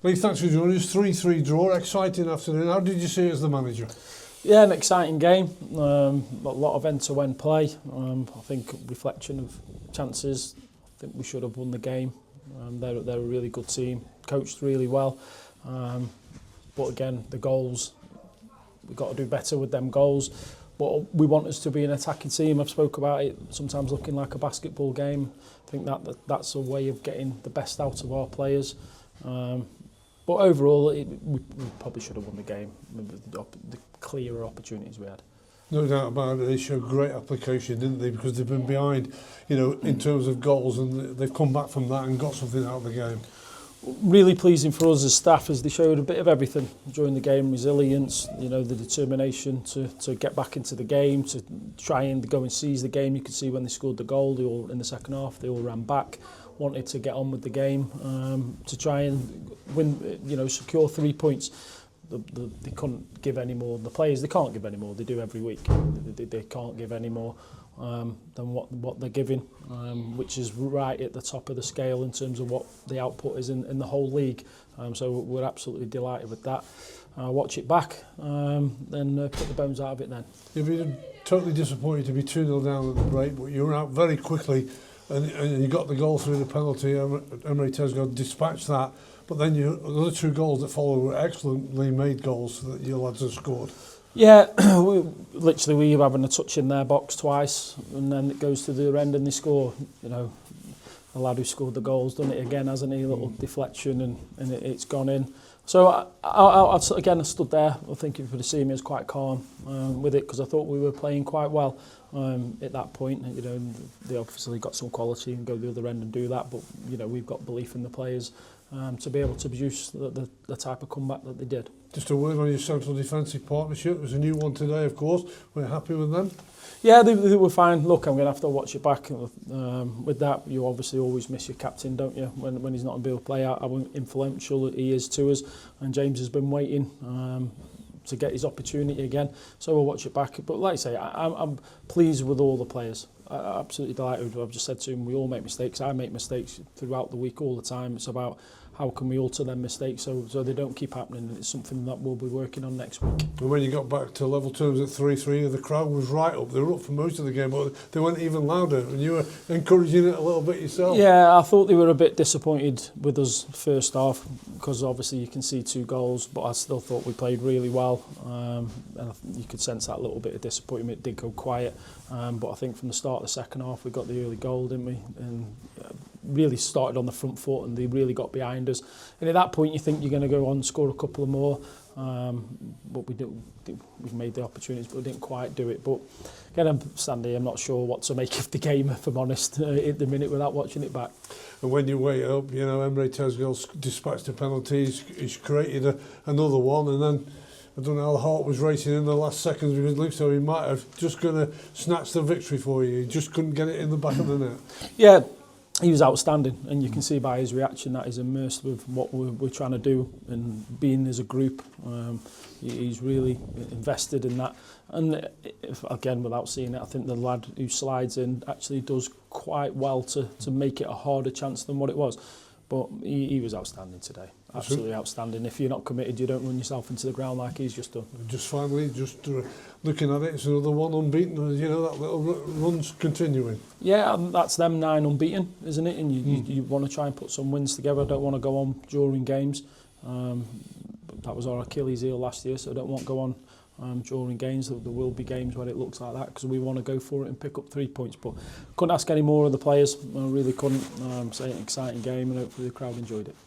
Lee, thanks for joining us. 3-3 draw, exciting afternoon. How did you see it as the manager? Yeah, an exciting game. A lot of end-to-end play. I think reflection of chances. I think we should have won the game. They're a really good team, coached really well. But again, the goals, we've got to do better with them goals. But we want us to be an attacking team. I've spoke about it sometimes looking like a basketball game. I think that's a way of getting the best out of our players. But overall, we probably should have won the game with the clearer opportunities we had. No doubt about it. They showed great application, didn't they? Because they've been behind, in terms of goals, and they've come back from that and got something out of the game. Really pleasing for us as staff, as they showed a bit of everything during the game. Resilience, the determination to get back into the game, to try and go and seize the game. You could see when they scored the goal, they all in the second half, they all ran back, wanted to get on with the game, to try and win, secure 3 points. They couldn't give any more. The players, they can't give any more. They do every week. They can't give any more than what they're giving, which is right at the top of the scale in terms of what the output is in the whole league. So we're absolutely delighted with that. Watch it back, then put the bones out of it then. You've been totally disappointed to be 2-0 down at the break, but you were out very quickly and you got the goal through the penalty. Emery Tesgo dispatched that. But then the other 2 goals that followed were excellently made goals that your lads have scored. Yeah, we were having a touch in their box twice, and then it goes to the other end and they score. The lad who scored the goal's done it again, hasn't he? A little deflection and it's gone in. So I stood there. I think if you would have seen me, I was quite calm with it because I thought we were playing quite well at that point. They obviously got some quality and go the other end and do that, but we've got belief in the players to be able to produce the type of comeback that they did. Just a word on your central defensive partnership. There's a new one today, of course. We're happy with them. Yeah, they were fine. Look, I'm going to have to watch it back. With that, you obviously always miss your captain, don't you? When he's not able to play out, how influential he is to us. And James has been waiting to get his opportunity again. So we'll watch it back. But like I say, I'm pleased with all the players. Absolutely delighted. I've just said to him, we all make mistakes. I make mistakes throughout the week all the time. It's about how can we alter them mistakes so they don't keep happening. It's something that we'll be working on next week. And when you got back to level terms at 3-3, the crowd was right up. They were up for most of the game, but they went even louder, and you were encouraging it a little bit yourself. Yeah, I thought they were a bit disappointed with us first half because obviously you can see 2 goals, but I still thought we played really well. And you could sense that little bit of disappointment. It did go quiet, but I think from the start of the second half we got the early goal, didn't we? And really started on the front foot and they really got behind us. And at that point you think you're going to go on and score a couple of more, but we've made the opportunities but we didn't quite do it. But again, I'm not sure what to make of the game, if I'm honest, at the minute without watching it back. And when you wait up, Emery Tesgo's dispatched the penalties, he's created another one, and then I don't know how the heart was racing in the last seconds because it looked so he might have just going to snatch the victory for you. He just couldn't get it in the back of the net. Yeah. He was outstanding, and you can see by his reaction that he's immersed with what we're trying to do and being as a group. He's really invested in that. And again, without seeing it, I think the lad who slides in actually does quite well to make it a harder chance than what it was. But he was outstanding today. Absolutely outstanding. If you're not committed, you don't run yourself into the ground like he's just done. Just finally, looking at it, it's another one unbeaten. That little run's continuing. Yeah, that's them 9 unbeaten, isn't it? And you want to try and put some wins together. I don't want to go on during games. That was our Achilles heel last year, so I don't want to go on during games. There will be games when it looks like that because we want to go for it and pick up 3 points. But couldn't ask any more of the players. I really couldn't. Say an exciting game, and hopefully the crowd enjoyed it.